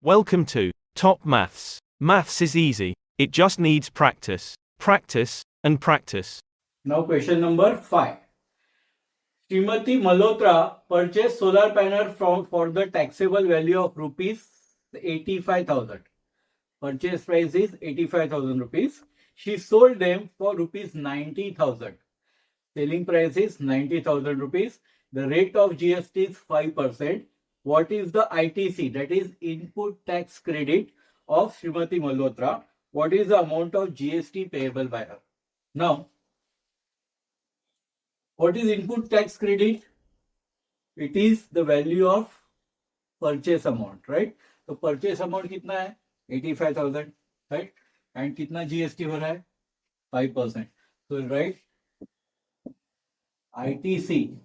Welcome to TopMaths. Maths is easy. It just needs practice, practice, and practice. Now question number 5. Srimati Malhotra purchased solar panel for the taxable value of rupees 85,000. Purchase price is 85,000 rupees. She sold them for rupees 90,000. Selling price is 90,000 rupees. The rate of GST is 5%. What is the ITC, that is input tax credit of Srimati Malhotra? What is the amount of GST payable by her? Now, what is input tax credit? It is the value of purchase amount, right? So purchase amount कितना है? 85,000, right? And कितना GST हो रहा है? 5%. So right, ITC,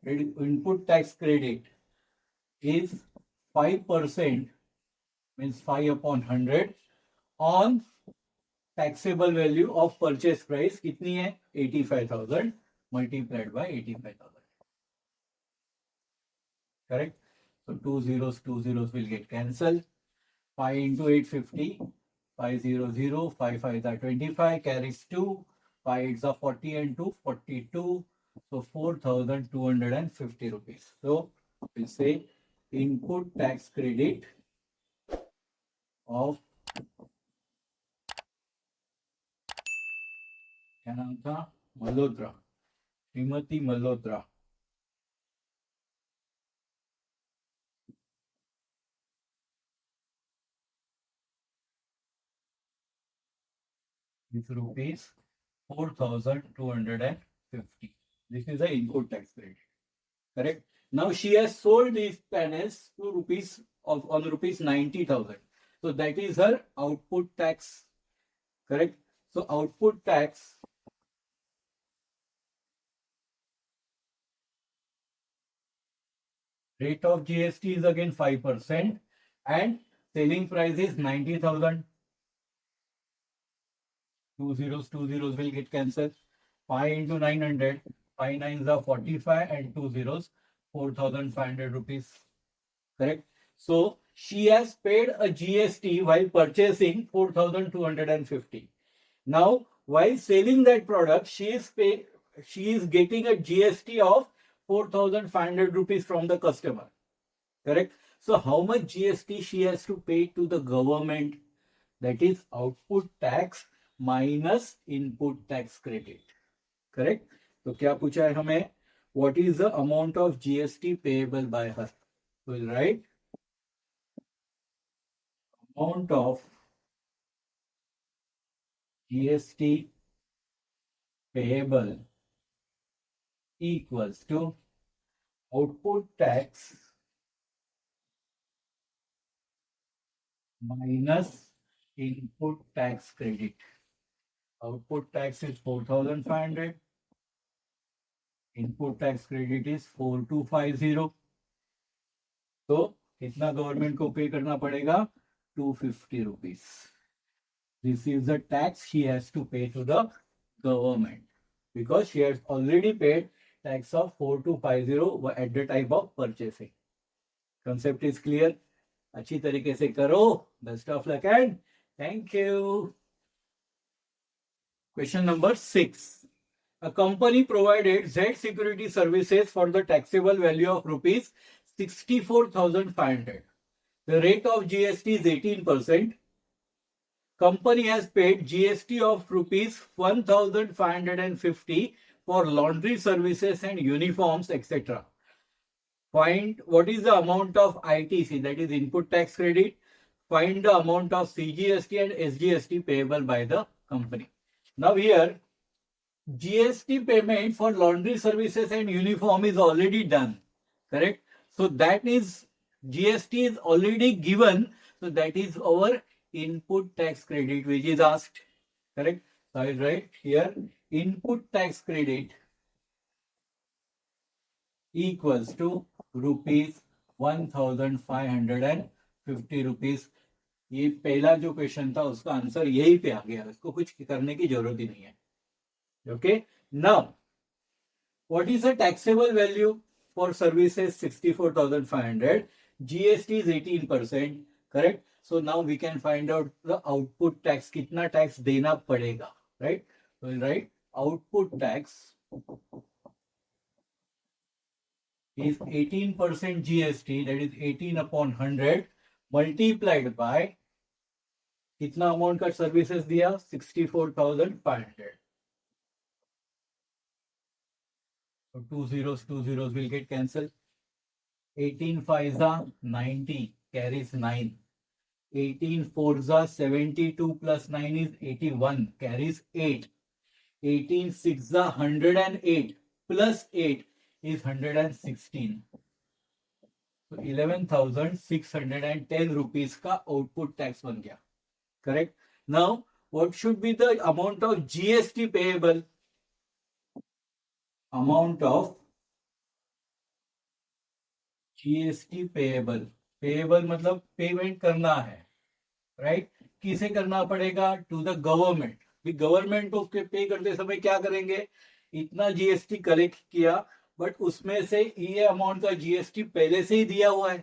input tax credit, is 5%, means 5 upon 100 on taxable value of purchase price. कितनी है? 85,000 multiplied by 85,000. Correct? So two zeros will get cancelled. 5 into 850, 500, 5 5 are 25, carries 2, 5 8s are 40 and 2, 42. So 4,250 rupees. So we'll say input tax credit of Malhotra, Srimati Malhotra, is rupees 4,250. This is the input tax credit. Correct? Now she has sold these panels to on rupees 90,000. So that is her output tax. Correct? So output tax rate of GST is again 5% and selling price is 90,000. Two zeros will get cancelled. 5 into 900, 5 nines are 45 and 2 zeros, 4,500 rupees. Correct? So she has paid a GST while purchasing 4,250. Now, while selling that product, she is getting a GST of 4,500 rupees from the customer. Correct? So how much GST she has to pay to the government? That is output tax minus input tax credit. Correct? तो क्या पूछा है हमें? What is the amount of GST payable by her? We'll write amount of GST payable equals to output tax minus input tax credit. Output tax is 4,500. Input tax credit is 4,250. तो कितना government को पे करना पड़ेगा? 250 rupees. This is the tax she has to pay to the government because she has already paid tax of 4,250 at the time of purchasing. Concept is clear? अच्छी तरीके से करो. Best of luck and thank you. Question number 6. A company provided Z security services for the taxable value of rupees 64,500. The rate of GST is 18%. Company has paid GST of rupees 1,550 for laundry services and uniforms, etc. Find what is the amount of ITC, that is input tax credit. Find the amount of CGST and SGST payable by the company. Now here, GST payment for laundry services and uniform is already done. Correct? So that is GST is already given. So that is our input tax credit which is asked. Correct? So I write here input tax credit equals to rupees 1,550 rupees. ये पहला जो question था उसका answer यही पे आ गया, इसको कुछ करने की जरूरत ही नहीं है. Okay. Now, what is the taxable value for services? 64,500. GST is 18%. correct? So now we can find out the output tax, kitna tax dena padega, right? So we'll write output tax is 18% GST, that is 18 upon 100 multiplied by कितना amount का services दिया 64,500. So two zeros will get cancelled. 18 5s are 90, carries 9. 18 4s are 72 plus 9 is 81, carries 8. 18 6s are 108 plus 8 is 116. So 11,610 rupees का output tax बन गया. Correct? Now, what should be the amount of GST payable? Amount of GST payable. Payable मतलब payment करना है, right? किसे करना पड़ेगा? To the government. Government को पे करते समय क्या करेंगे? इतना जीएसटी कलेक्ट किया, बट उसमें से ये अमाउंट का जीएसटी पहले से ही दिया हुआ है.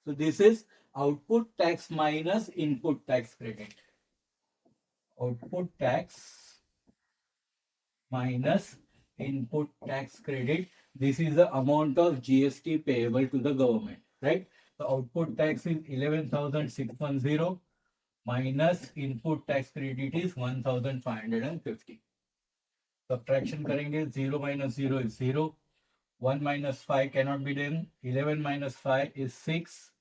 So this is output tax minus input tax credit. Output tax minus input tax credit. This is the amount of GST payable to the government, right? The output tax is 11,610 minus input tax credit is 1,550. Subtraction करेंगे, 0 minus 0 is 0. 1 minus 5 cannot be done. 11 minus 5 is 6.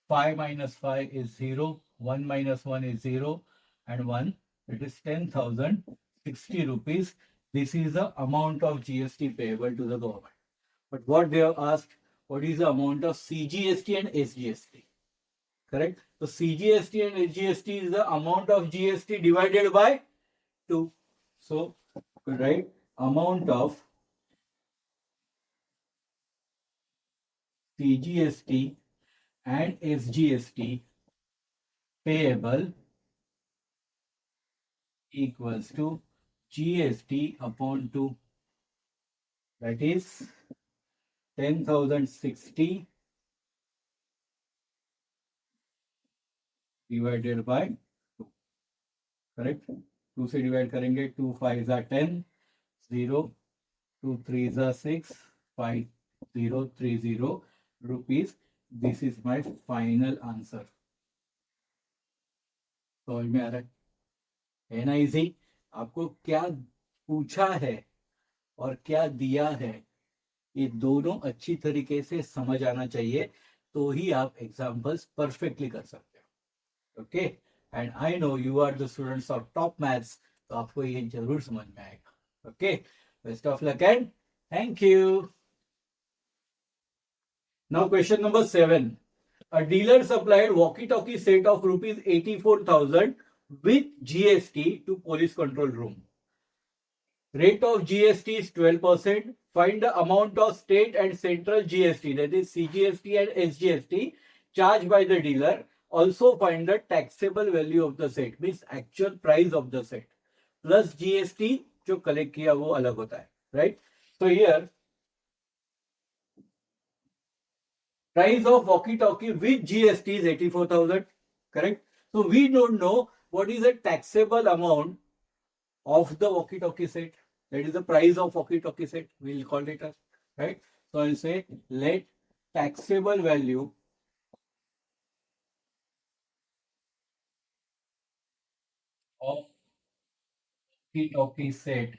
5 minus 5 is 0. 1 minus 1 is 0. And 1, it is 10,060 rupees. This is the amount of GST payable to the government. But what they have asked, what is the amount of CGST and SGST? Correct? So CGST and SGST is the amount of GST divided by 2. So, right, amount of CGST and SGST payable equals to GST upon 2. That is 10,060 divided by 2. Correct? 2 से divide करेंगे, 2 5s are 10, 0, 2 3s are 6, 5030 rupees. This is my final answer. समझ में आ रहा है ना? Easy. आपको क्या पूछा है और क्या दिया है, ये दोनों अच्छी तरीके से समझ आना चाहिए, तो ही आप एग्जाम्पल्स परफेक्टली कर सकते हो. Okay, and I know you are the students of top maths, तो आपको ये जरूर समझ में आएगा. Okay, best of luck and thank you. Now question number 7. A dealer supplied walkie-talkie set of rupees 84,000 with GST to police control room. Rate of GST is 12%. Find the amount of state and central GST, that is CGST and SGST, charged by the dealer. Also find the taxable value of the set, means actual price of the set, plus GST जो collect किया वो अलग होता है, right? So here, price of walkie-talkie with GST is 84,000, correct? So we don't know what is the taxable amount of the walkie-talkie set. That is the price of walkie-talkie set. We will call it as, right? So I'll say let taxable value of walkie-talkie set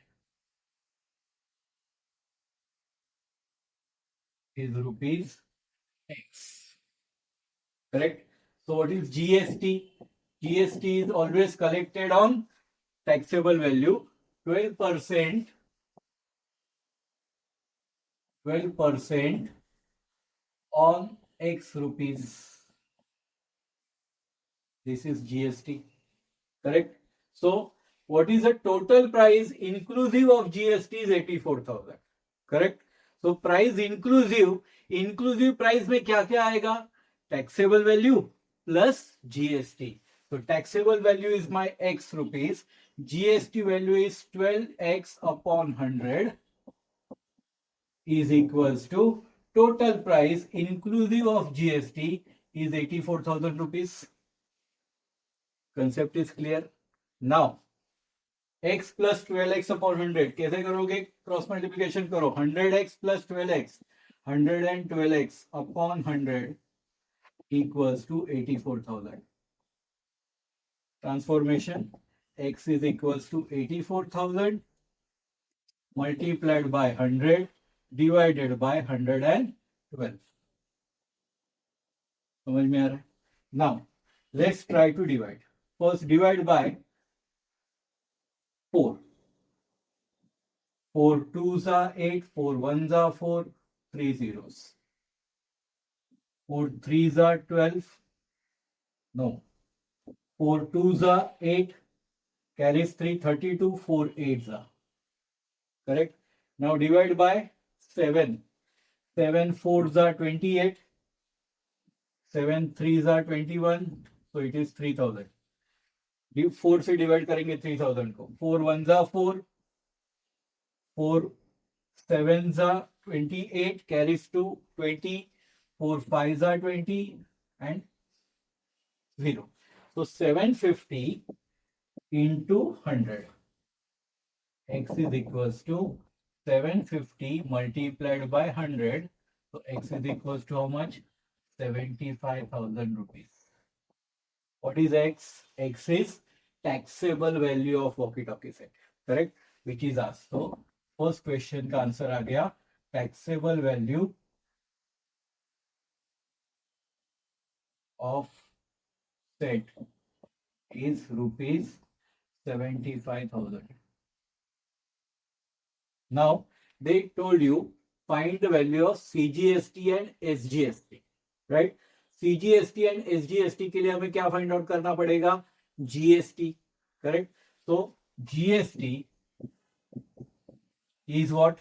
is rupees X. Correct? So what is GST? GST is always collected on taxable value. 12% on X rupees. This is GST. Correct? So what is the total price inclusive of GST is 84,000. Correct? So price inclusive price में क्या क्या आएगा? Taxable value plus GST. So taxable value is my X rupees. GST value is 12X upon 100 is equals to total price inclusive of GST is 84,000 rupees. Concept is clear. Now x plus 12x upon 100 कैसे करोगे? Cross multiplication करो. 100x plus 12x, 112x upon 100 equals to 84,000. Transformation, x is equals to 84,000 multiplied by 100 divided by 112. समझ में आ रहा है? Now let's try to divide. First divide by 4. 4 2s are 8, 4 1s are 4, 3 zeros. 4 3s are 12. No. 4 2s are 8, carries 3, 32, 4 8s are. Correct? Now divide by 7. 7 4s are 28, 7 3s are 21, so it is 3000. 4 से divide करेंगे 3000 को. 4 1s are 4, 4 7s are 28, carries 2, 20, 4 5s are 20 and 0. So 750 into 100. X is equals to 750 multiplied by 100. So x is equals to how much? 75,000 rupees. What is x? X is taxable value of walkie-talkie set. Correct? Which is asked. So first question का answer आ गया. Taxable value of set is rupees 75,000. Now they told you find the value of CGST and SGST, right? CGST and SGST के लिए हमें क्या find out करना पड़ेगा? GST, correct? So GST is what?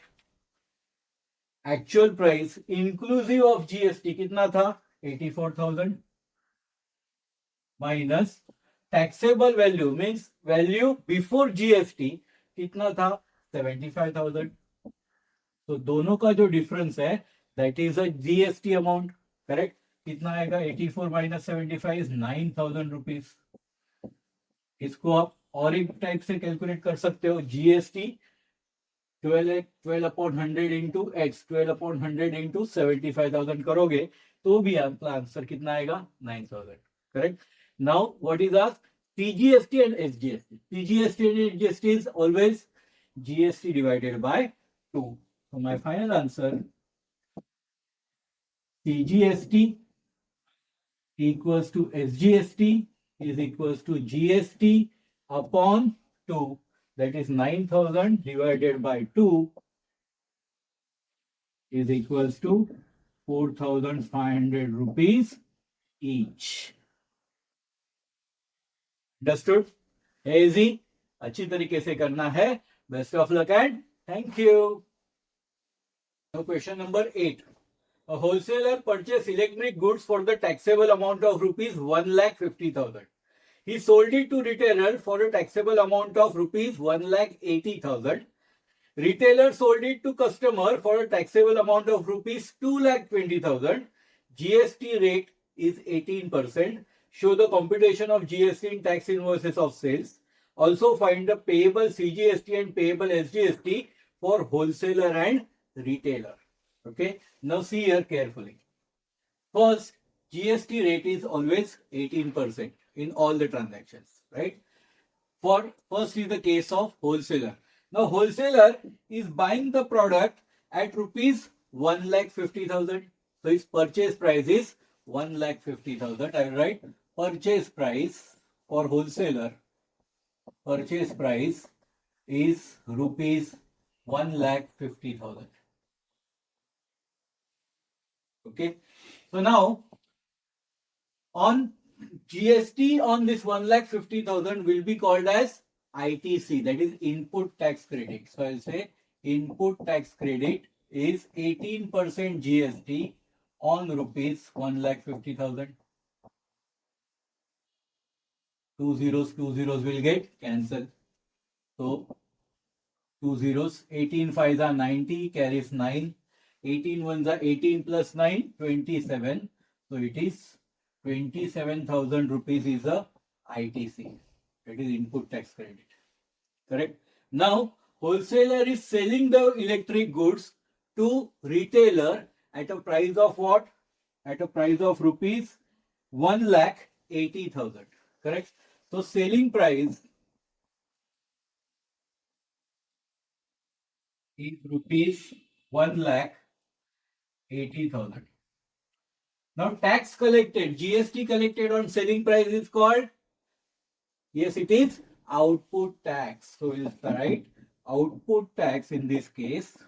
Actual price inclusive of GST कितना था? 84,000 minus taxable value means value before GST कितना था? 75,000. तो दोनों का जो डिफरेंस है that is a GST amount. Correct? कितना आएगा? 84 माइनस 75 इज 9,000 रुपीज. इसको आप और एक टाइप से कैलकुलेट कर सकते हो. GST 12 upon 100 into x, 12 upon 100 into 75,000 करोगे तो भी आपका आंसर कितना आएगा? 9,000. Correct? Now what is asked? CGST and SGST. CGST and SGST is always GST divided by 2. So my final answer, CGST equals to SGST is equals to GST upon 2. That is 9,000 divided by 2 is equals to 4,500 rupees each. Understood? Easy. अच्छी तरीके से करना है. Best of luck and thank you. Now question number 8. A wholesaler purchased electric goods for the taxable amount of rupees 1,50,000. He sold it to retailer for a taxable amount of rupees 1,80,000. Retailer sold it to customer for a taxable amount of rupees 2,20,000. GST rate is 18%. Show the computation of GST in tax invoices of sales. Also find the payable CGST and payable SGST for wholesaler and retailer. Okay. Now see here carefully. First, GST rate is always 18% in all the transactions, right? For first is the case of wholesaler. Now wholesaler is buying the product at rupees 1,50,000. So his purchase price is 1,50,000. I will write purchase price for wholesaler. Purchase price is rupees 1,50,000. Okay. So now on GST on this 1,50,000 will be called as ITC, that is input tax credit. So I'll say input tax credit is 18% GST on rupees 1,50,000. Two zeros will get cancelled. So 2 zeros, 18 5s are 90, carries 9, 18 1s are 18 plus 9, 27. So it is 27,000 rupees is a ITC, that is input tax credit. Correct. Now, wholesaler is selling the electric goods to retailer at a price of what? At a price of rupees 1,80,000. Correct. So, selling price is rupees 1,80,000. Now, tax collected, GST collected on selling price is called, yes, it is output tax. So, we'll write output tax in this case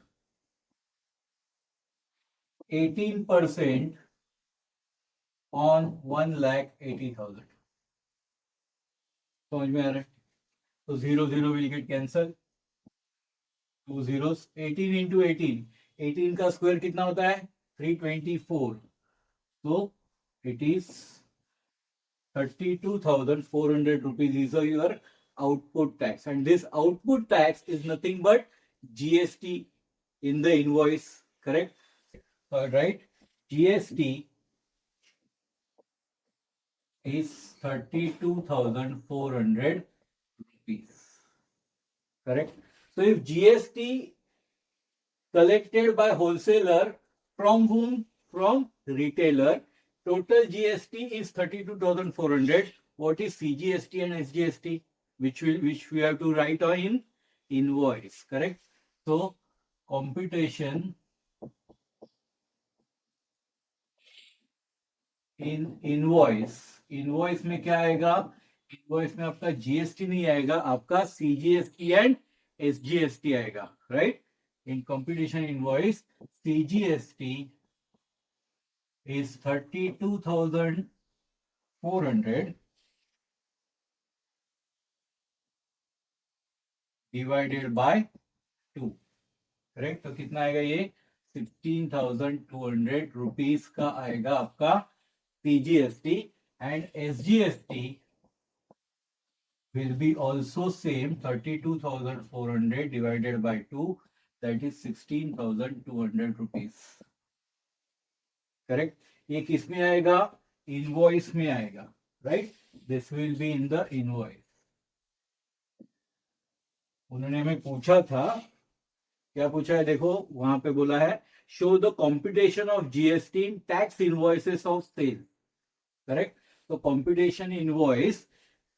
18% on 1,80,000. समझ में आ रहा है? तो 0 will get cancelled. 2 zeros. 18 into 18. 18 का square कितना होता है? 324. So it is 32,400 rupees is your output tax, and this output tax is nothing but GST in the invoice. Correct? So I write GST is 32,400 rupees. Correct? So if GST collected by wholesaler from whom? From retailer. Total GST is 32,400. What is CGST and SGST? Which we have to write in invoice. Correct? So computation in invoice में क्या आएगा? Invoice में आपका GST नहीं आएगा, आपका CGST and SGST आएगा. Right? In computation invoice CGST is 32,400 divided by 2. Correct? तो कितना आएगा ये? 16,200 रुपीज का आएगा आपका CGST, and SGST will be also same 32,400 divided by 2, that is 16,200 rupees. Correct? ये किस में आएगा? इनवॉइस में आएगा. Right? This will be in the invoice. उन्होंने हमें पूछा था, क्या पूछा है? देखो वहां पे बोला है show the competition of GST in tax invoices of sale. Correct? तो competition invoice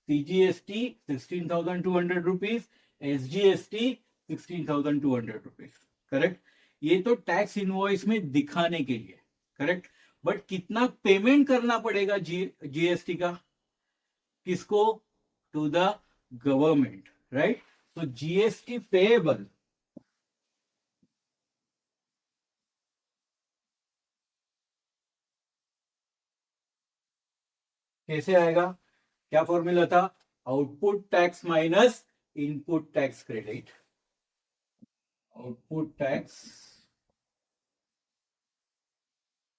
CGST 16,200 rupees, SGST 16,200 rupees. Correct? ये तो टैक्स इनवॉइस में दिखाने के लिए. करेक्ट? बट कितना पेमेंट करना पड़ेगा जीएसटी का? किसको? To the government. राइट? तो जीएसटी पेएबल कैसे आएगा? क्या फॉर्मूला था? Output tax minus input tax credit. Output tax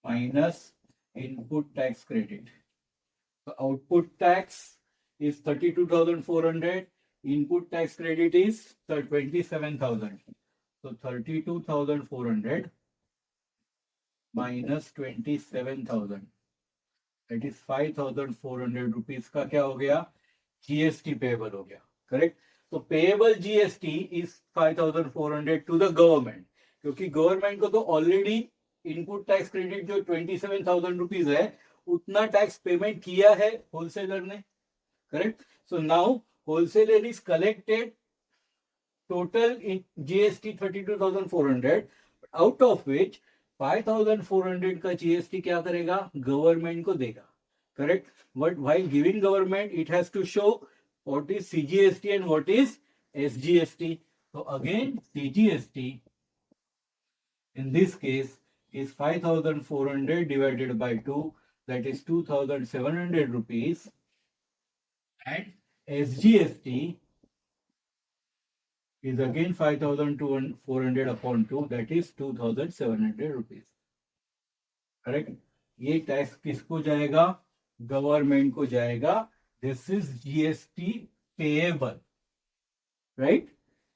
minus input tax credit. So output tax is 32,400. Input tax credit is 27,000. So 32,400 minus 27,000. That is 5,400 rupees का क्या हो गया? GST payable हो गया. Correct? So payable GST is 5,400 to the government. क्योंकि government को तो already input tax credit जो 27,000 रुपीज है उतना टैक्स पेमेंट किया है होलसेलर ने. Correct? So now wholesaler is collected total GST 32,400, out of which 5,400 का जीएसटी क्या करेगा? गवर्नमेंट को देगा. Correct? But while giving government it has to show what is CGST and what is SGST. तो again CGST in this case is 5,400 divided by 2, that is 2,700 rupees, and SGST is again 5,400 upon 2, that is 2,700 rupees. Correct? ये tax किसको जाएगा? Government को जाएगा. This is GST payable. Right?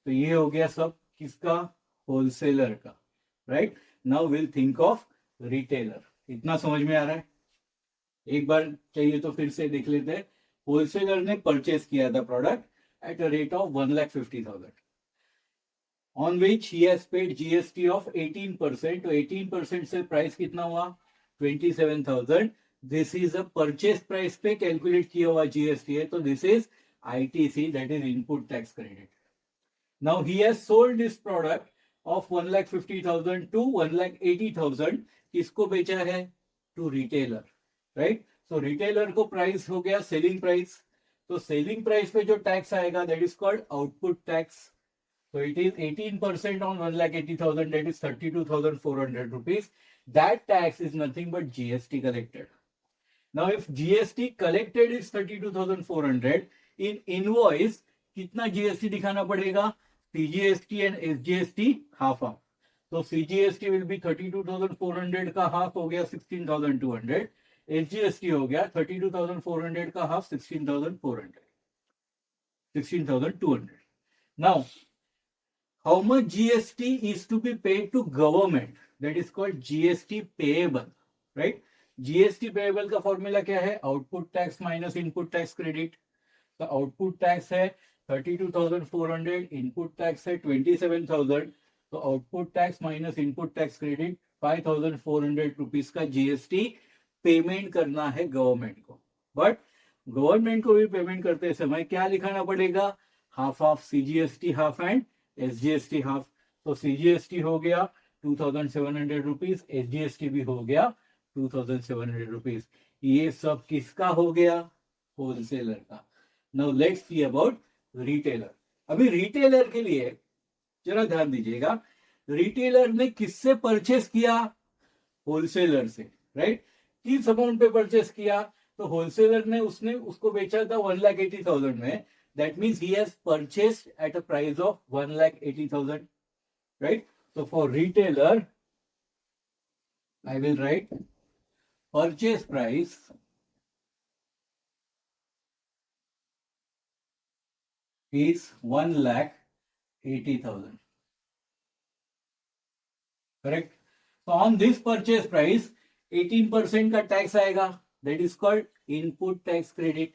तो ये हो गया सब किसका? होलसेलर का. Right? Now will think of retailer. इतना समझ में आ रहा है? एक बार चाहिए तो फिर से देख लेते हैं। होलसेलर ने परचेस किया था product at a rate of 1,50,000 on which he has paid GST of 18%. तो 18% से प्राइस कितना हुआ 27,000. This is a purchase price पे कैलकुलेट किया हुआ जीएसटी है, तो this is ITC, that is input tax credit. Now he has sold this product of 1,50,000 to 1,80,000. किसको बेचा है? To retailer, right. So retailer को प्राइस हो गया सेलिंग प्राइस. तो सेलिंग प्राइस पे जो टैक्स आएगा that is called output tax. So it is 18% on 1,80,000, that is 32,400 rupees. That tax is nothing but GST collected. Now if GST collected is 32,400, in invoice कितना GST दिखाना पड़ेगा? CGST and SGST half half. So CGST will be 32,400 का half हो गया 16,200. SGST हो गया 32,400 का half 16,400, 16,200. Now how much GST is to be paid to government? That is called GST payable, right? GST payable का formula क्या है? Output tax minus input tax credit. तो आउटपुट टैक्स है 32,400, इनपुट टैक्स है 27,000. तो output tax minus input tax credit 5,400 rupees का GST payment करना है गवर्नमेंट को. बट गवर्नमेंट को भी पेमेंट करते समय क्या लिखाना पड़ेगा? Half of CGST half and SGST half. तो सीजीएसटी हो गया 2,700 रुपीज, एसजीएसटी भी हो गया 2,700 रुपीज. ये सब किसका हो गया? होलसेलर का. Now let's see about retailer. अभी रिटेलर के लिए जरा ध्यान दीजिएगा, रिटेलर ने किससे परचेस किया? होलसेलर से, राइट. किस अमाउंट पे परचेस किया? तो होलसेलर ने उसने उसको बेचा था 1,80,000 में. That means he has purchased at a price of 1,80,000, right. So for retailer, I will write purchase price is 1,80,000. Correct. So on this purchase price 18% का टैक्स आएगा, that is called input tax credit.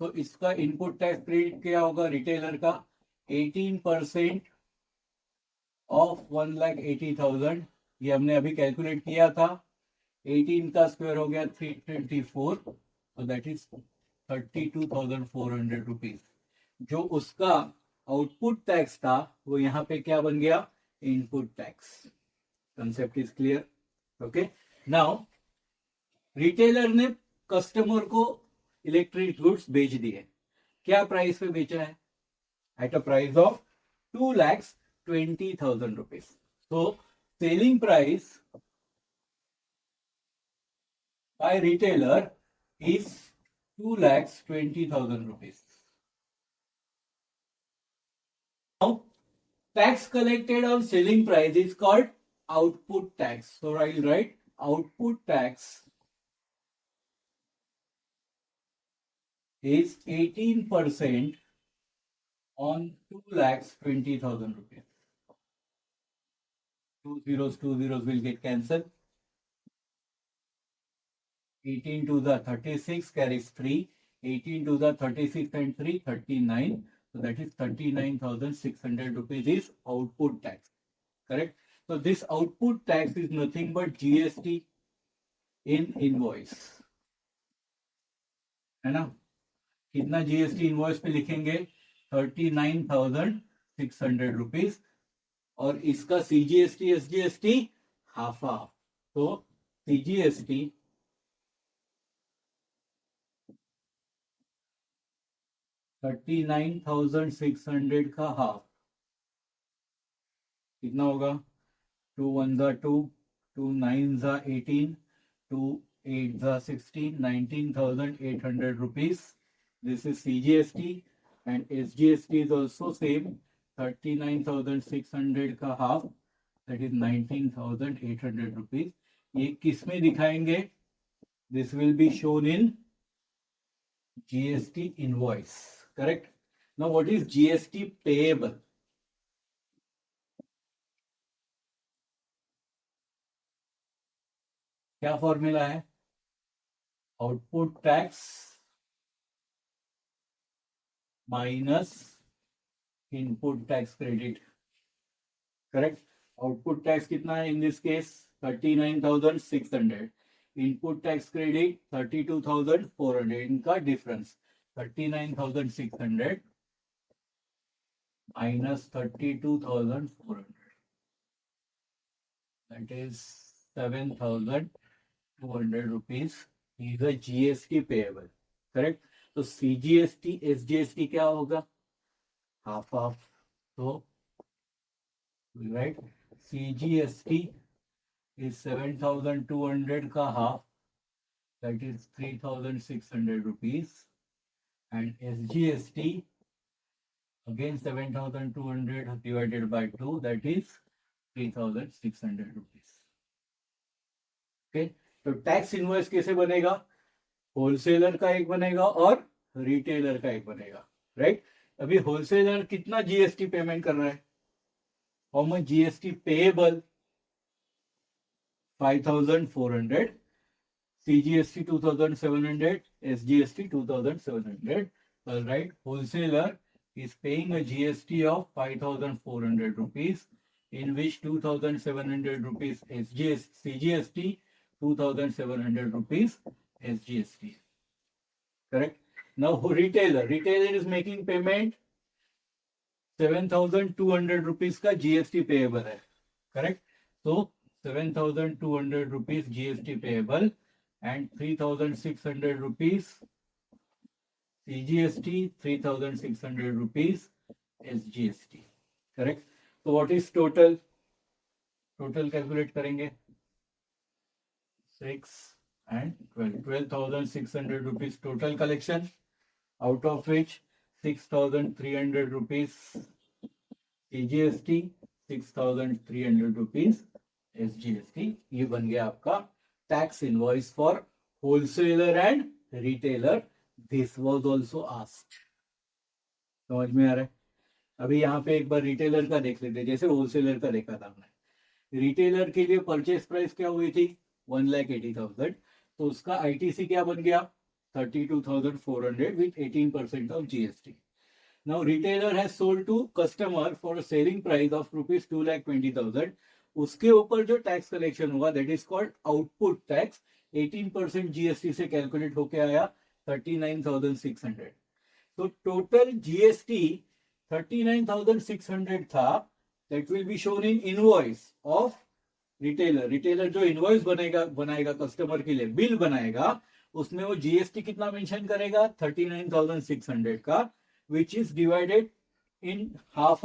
तो इसका input tax credit क्या होगा retailer का? 18% of 1,80,000. ये हमने अभी कैलकुलेट किया था. 18 का स्क्वायर हो गया 324, तो दैट इज 32,400 रुपीज. जो उसका आउटपुट टैक्स था वो यहाँ पे क्या बन गया? Input tax. Concept is clear. Okay. Now retailer ने कस्टमर को इलेक्ट्रिक गुड्स बेच दिए. क्या प्राइस पे बेचा है? At a price of 2,20,000 rupees. So selling price by retailer is 2,20,000 rupees. Now, tax collected on selling price is called output tax. So I will write output tax is 18% on 2,20,000 rupees. Two zeros will get cancelled. 18 to the 36 carries 3. 18 to the 36 and 3, 39. So that is 39,600 rupees is output tax. Correct. So this output tax is nothing but GST in invoice. है ना. कितना GST invoice पे लिखेंगे? 39,600 rupees. और इसका CGST SGST half half. तो CGST 39,600 का half कितना होगा? 2 1 2, 2 9 18, 2 8 16, 19,800 rupees. This is CGST and SGST is also same. 39,600 का half, that is 19,800 rupees. ये किस में दिखाएंगे? This will be shown in GST invoice. Correct. Now what is GST payable? क्या फॉर्मूला है? Output tax minus input tax credit, correct. Output tax कितना है in this case 39,600, input tax credit 32,400, इनका difference 39,600 minus 32,400, that is 7,200 rupees is a GST payable, correct। तो CGST SGST क्या होगा, half half, तो right CGST is 7,200 का half, that is 3,600 rupees, and SGST again 7,200 divided by 2, that is 3,600 rupees। Okay, तो tax invoice कैसे बनेगा, wholesaler का एक बनेगा और रिटेलर का एक बनेगा, राइट। अभी होलसेलर कितना जीएसटी पेमेंट कर रहा है, how much GST payable 5,400, CGST 2,700, SGST 2,700, right। Wholesaler is paying a GST of 5,400 rupees, in which 2,700 rupees CGST, 2,700 rupees SGST, correct। Now retailer is making payment 7,200 rupees का GST payable है, correct। So 7,200 rupees GST payable and 3,600 rupees CGST, 3,600 rupees SGST, correct। So what is total calculate करेंगे, 6 and 12,600 rupees total collection, out of which 6,300 rupees CGST, 6,300 rupees SGST, ये बन गया आपका tax invoice for wholesaler and retailer. This was also asked, समझ में आ रहा है। अभी यहाँ पे एक बार रिटेलर का देख लेते हैं, जैसे होलसेलर का देखा था हमने। रिटेलर के लिए परचेस प्राइस क्या हुई थी 1,80,000, तो उसका आईटीसी क्या बन गया 32,400 with 18% of GST। Now retailer has sold to customer for a selling price of rupees 2,20,000, उसके ऊपर जो टैक्स कलेक्शन हुआ that is called output tax, 18% GST से कैलकुलेट होके आया 39,600। तो टोटल जीएसटी 39,600 था, that will be shown in invoice of retailer जो इनवॉइस बनाएगा कस्टमर के लिए बिल बनाएगा, उसमें वो जीएसटी कितना मेंशन करेगा 39,600 का, which is divided in half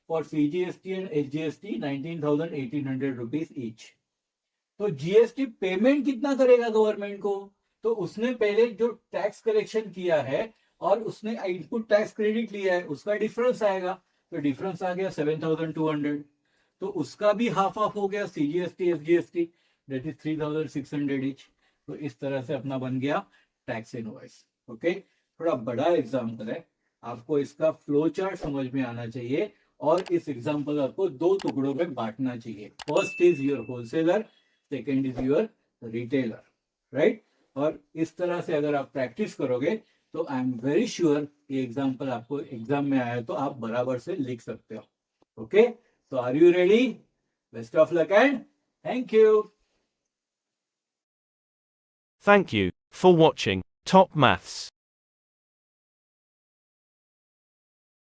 for CGST and SGST 19,800 rupees each। तो जीएसटी पेमेंट कितना करेगा गवर्नमेंट को, तो उसने पहले जो टैक्स कलेक्शन किया है और उसने इनपुट टैक्स क्रेडिट लिया है उसका डिफरेंस आएगा, तो डिफरेंस आ गया 7,200, तो उसका भी हाफ हो गया CGST SGST, that is 3,600 each. तो इस तरह से अपना बन गया टैक्स इनवॉइस। ओके, थोड़ा बड़ा एग्जाम्पल है, आपको इसका फ्लो चार्ट समझ में आना चाहिए और इस एग्जाम्पल आपको दो टुकड़ों में बांटना चाहिए। First is your wholesaler, second is your retailer, right. और इस तरह से अगर आप प्रैक्टिस करोगे तो आई एम वेरी श्योर ये एग्जाम्पल आपको एग्जाम में आया तो आप बराबर से लिख सकते हो। Okay, so are you ready? Best of luck and thank you. Thank you for watching Top Maths.